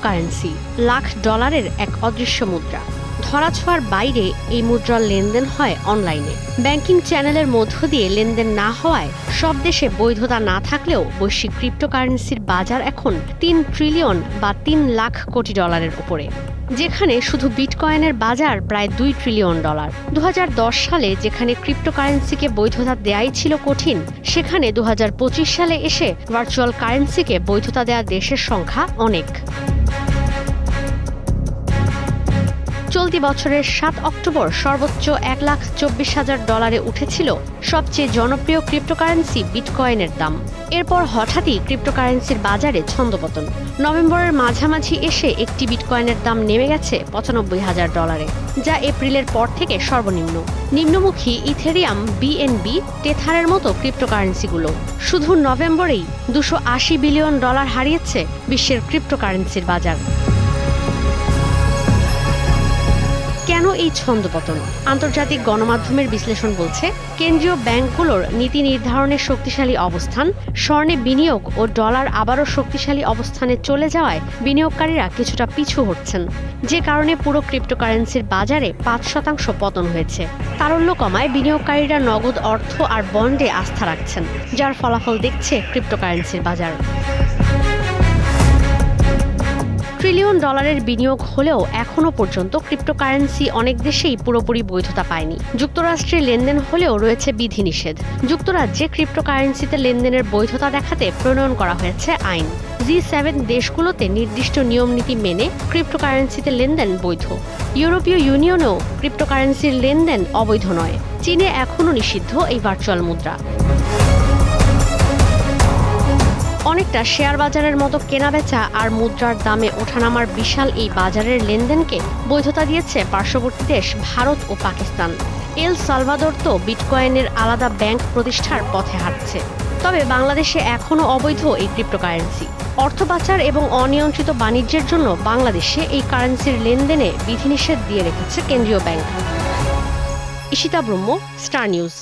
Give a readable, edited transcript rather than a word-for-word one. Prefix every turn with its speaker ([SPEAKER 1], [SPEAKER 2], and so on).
[SPEAKER 1] Cryptocurrency lakh ডলারের এক অদৃশ্য মুদ্রা। ধরাছোঁয়ার বাইরে এই মুদ্রার লেনদেন হয় অনলাইনে। ব্যাংকিং চ্যানেলের মধ্য দিয়ে লেনদেন না হওয়ায় সব দেশে বৈধতা না থাকলেও বৈশ্বিক ক্রিপ্টোকারেন্সির বাজার এখন ৩ ট্রিলিয়ন বা ৩ লাখ কোটি ডলারের উপরে, যেখানে শুধু বিটকয়েনের বাজার প্রায় ২ ট্রিলিয়ন ডলার। ২০১০ সালে যেখানে ক্রিপ্টোকারেন্সিকে বৈধতা দেয়াই ছিল কঠিন, সেখানে ২০২৫ সালে এসে ভার্চুয়াল কারেন্সিকে বৈধতা দেয়া দেশের সংখ্যা অনেক। চলতি বছরের ৭ অক্টোবর সর্বোচ্চ $১,২৪,০০০ উঠেছিল সবচেয়ে জনপ্রিয় ক্রিপ্টোকারেন্সি বিটকয়েনের দাম। এরপর হঠাৎই ক্রিপ্টোকারেন্সির বাজারে ছন্দপতন। নভেম্বরের মাঝামাঝি এসে একটি বিটকয়েনের দাম নেমে গেছে $৯৫,০০০, যা এপ্রিলের পর থেকে সর্বনিম্ন। নিম্নমুখী ইথেরিয়াম, বিএনবি, টেথারের মতো ক্রিপ্টোকারেন্সিগুলো শুধু নভেম্বরেই $২৮০ বিলিয়ন হারিয়েছে বিশ্বের ক্রিপ্টোকারেন্সির বাজার। কেন এই ছন্দপতন? আন্তর্জাতিক গণমাধ্যমের বিশ্লেষণ বলছে, কেন্দ্রীয় ব্যাংকগুলোর নীতি নির্ধারণের শক্তিশালী অবস্থান, স্বর্ণে বিনিয়োগ ও ডলার আবারও শক্তিশালী অবস্থানে চলে যাওয়ায় বিনিয়োগকারীরা কিছুটা পিছু হটছেন, যে কারণে পুরো ক্রিপ্টোকারেন্সির বাজারে ৫% পতন হয়েছে। তারল্য কমায় বিনিয়োগকারীরা নগদ অর্থ আর বন্ডে আস্থা রাখছেন, যার ফলাফল দেখছে ক্রিপ্টোকারেন্সির বাজার। ট্রিলিয়ন ডলারের বিনিয়োগ হলেও এখনও পর্যন্ত ক্রিপ্টোকারেন্সি অনেক দেশেই পুরোপুরি বৈধতা পায়নি। যুক্তরাষ্ট্রে লেনদেন হলেও রয়েছে বিধিনিষেধ। যুক্তরাজ্যে ক্রিপ্টোকারেন্সিতে লেনদেনের বৈধতা দেখাতে প্রণয়ন করা হয়েছে আইন। G7 দেশগুলোতে নির্দিষ্ট নিয়মনীতি মেনে ক্রিপ্টোকারেন্সিতে লেনদেন বৈধ। ইউরোপীয় ইউনিয়নেও ক্রিপ্টোকারেন্সির লেনদেন অবৈধ নয়। চীনে এখনও নিষিদ্ধ এই ভার্চুয়াল মুদ্রা। অনেকটা শেয়ার বাজারের মতো কেনাবেচা আর মুদ্রার দামে ওঠানামার বিশাল এই বাজারের লেনদেনকে বৈধতা দিয়েছে পার্শ্ববর্তী দেশ ভারত ও পাকিস্তান। এল সালভাদর তো বিটকয়েনের আলাদা ব্যাংক প্রতিষ্ঠার পথে হাঁটছে। তবে বাংলাদেশে এখনও অবৈধ এই ক্রিপ্টোকারেন্সি। অর্থ পাচার এবং অনিয়ন্ত্রিত বাণিজ্যের জন্য বাংলাদেশে এই কারেন্সির লেনদেনে বিধিনিষেধ দিয়ে রেখেছে কেন্দ্রীয় ব্যাংক। ঈশিতা ব্রহ্ম, স্টার নিউজ।